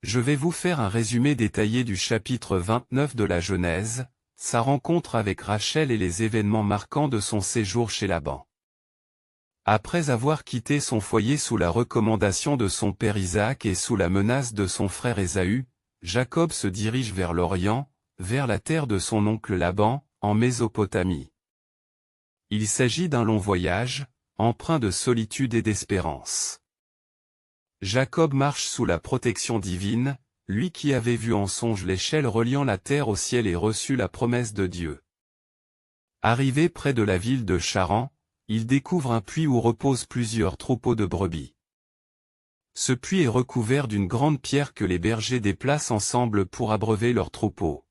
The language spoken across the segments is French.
Je vais vous faire un résumé détaillé du chapitre 29 de la Genèse, sa rencontre avec Rachel et les événements marquants de son séjour chez Laban. Après avoir quitté son foyer sous la recommandation de son père Isaac et sous la menace de son frère Ésaü, Jacob se dirige vers l'Orient, vers la terre de son oncle Laban, en Mésopotamie. Il s'agit d'un long voyage, empreint de solitude et d'espérance. Jacob marche sous la protection divine, lui qui avait vu en songe l'échelle reliant la terre au ciel et reçu la promesse de Dieu. Arrivé près de la ville de Charan, il découvre un puits où reposent plusieurs troupeaux de brebis. Ce puits est recouvert d'une grande pierre que les bergers déplacent ensemble pour abreuver leurs troupeaux.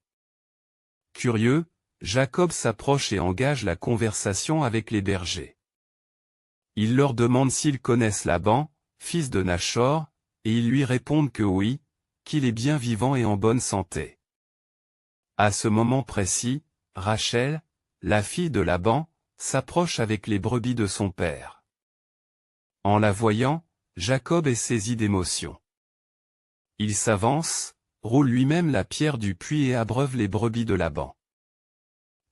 Curieux, Jacob s'approche et engage la conversation avec les bergers. Il leur demande s'ils connaissent Laban, fils de Nachor, et ils lui répondent que oui, qu'il est bien vivant et en bonne santé. À ce moment précis, Rachel, la fille de Laban, s'approche avec les brebis de son père. En la voyant, Jacob est saisi d'émotion. Il s'avance, roule lui-même la pierre du puits et abreuve les brebis de Laban.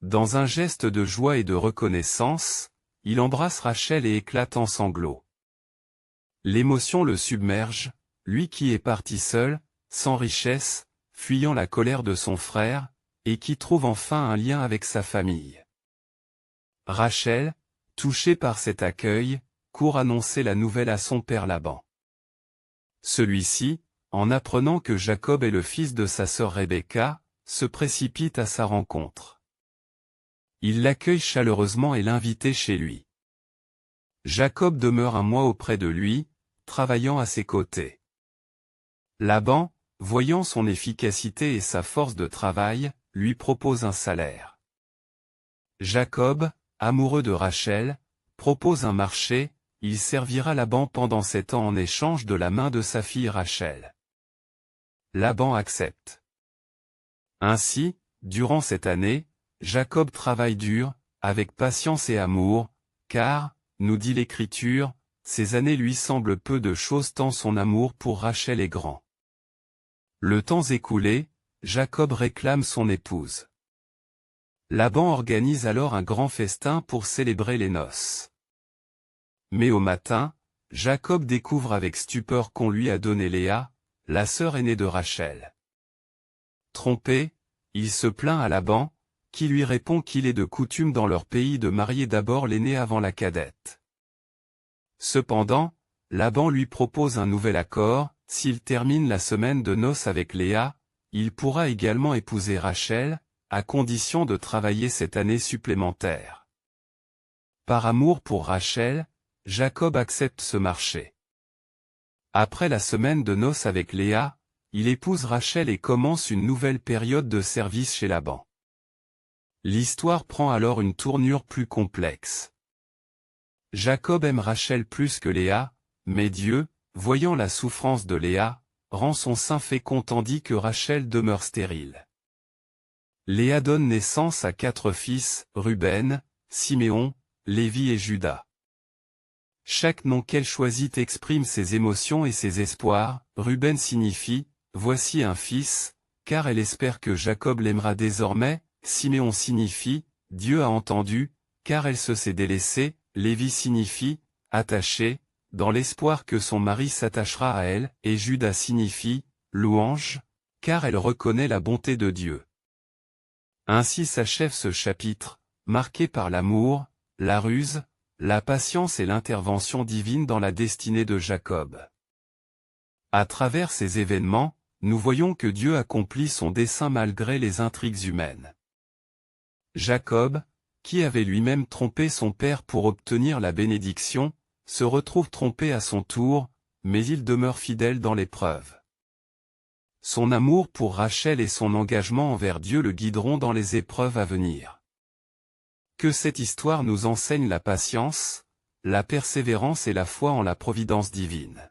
Dans un geste de joie et de reconnaissance, il embrasse Rachel et éclate en sanglots. L'émotion le submerge, lui qui est parti seul, sans richesse, fuyant la colère de son frère, et qui trouve enfin un lien avec sa famille. Rachel, touchée par cet accueil, court annoncer la nouvelle à son père Laban. Celui-ci, en apprenant que Jacob est le fils de sa sœur Rebecca, se précipite à sa rencontre. Il l'accueille chaleureusement et l'invite chez lui. Jacob demeure un mois auprès de lui, travaillant à ses côtés. Laban, voyant son efficacité et sa force de travail, lui propose un salaire. Jacob, amoureux de Rachel, propose un marché, il servira Laban pendant 7 ans en échange de la main de sa fille Rachel. Laban accepte. Ainsi, durant cette année, Jacob travaille dur, avec patience et amour, car, nous dit l'Écriture, ces années lui semblent peu de choses tant son amour pour Rachel est grand. Le temps écoulé, Jacob réclame son épouse. Laban organise alors un grand festin pour célébrer les noces. Mais au matin, Jacob découvre avec stupeur qu'on lui a donné Léa, la sœur aînée de Rachel. Trompé, il se plaint à Laban, qui lui répond qu'il est de coutume dans leur pays de marier d'abord l'aînée avant la cadette. Cependant, Laban lui propose un nouvel accord, s'il termine la semaine de noces avec Léa, il pourra également épouser Rachel, à condition de travailler cette année supplémentaire. Par amour pour Rachel, Jacob accepte ce marché. Après la semaine de noces avec Léa, il épouse Rachel et commence une nouvelle période de service chez Laban. L'histoire prend alors une tournure plus complexe. Jacob aime Rachel plus que Léa, mais Dieu, voyant la souffrance de Léa, rend son sein fécond tandis que Rachel demeure stérile. Léa donne naissance à 4 fils, Ruben, Siméon, Lévi et Juda. Chaque nom qu'elle choisit exprime ses émotions et ses espoirs. Ruben signifie « Voici un fils », car elle espère que Jacob l'aimera désormais. Siméon signifie « Dieu a entendu », car elle se sait délaissée. Lévi signifie « attaché », dans l'espoir que son mari s'attachera à elle, et Juda signifie « louange », car elle reconnaît la bonté de Dieu. Ainsi s'achève ce chapitre, marqué par l'amour, la ruse, la patience et l'intervention divine dans la destinée de Jacob. À travers ces événements, nous voyons que Dieu accomplit son dessein malgré les intrigues humaines. Jacob, qui avait lui-même trompé son père pour obtenir la bénédiction, se retrouve trompé à son tour, mais il demeure fidèle dans l'épreuve. Son amour pour Rachel et son engagement envers Dieu le guideront dans les épreuves à venir. Que cette histoire nous enseigne la patience, la persévérance et la foi en la providence divine.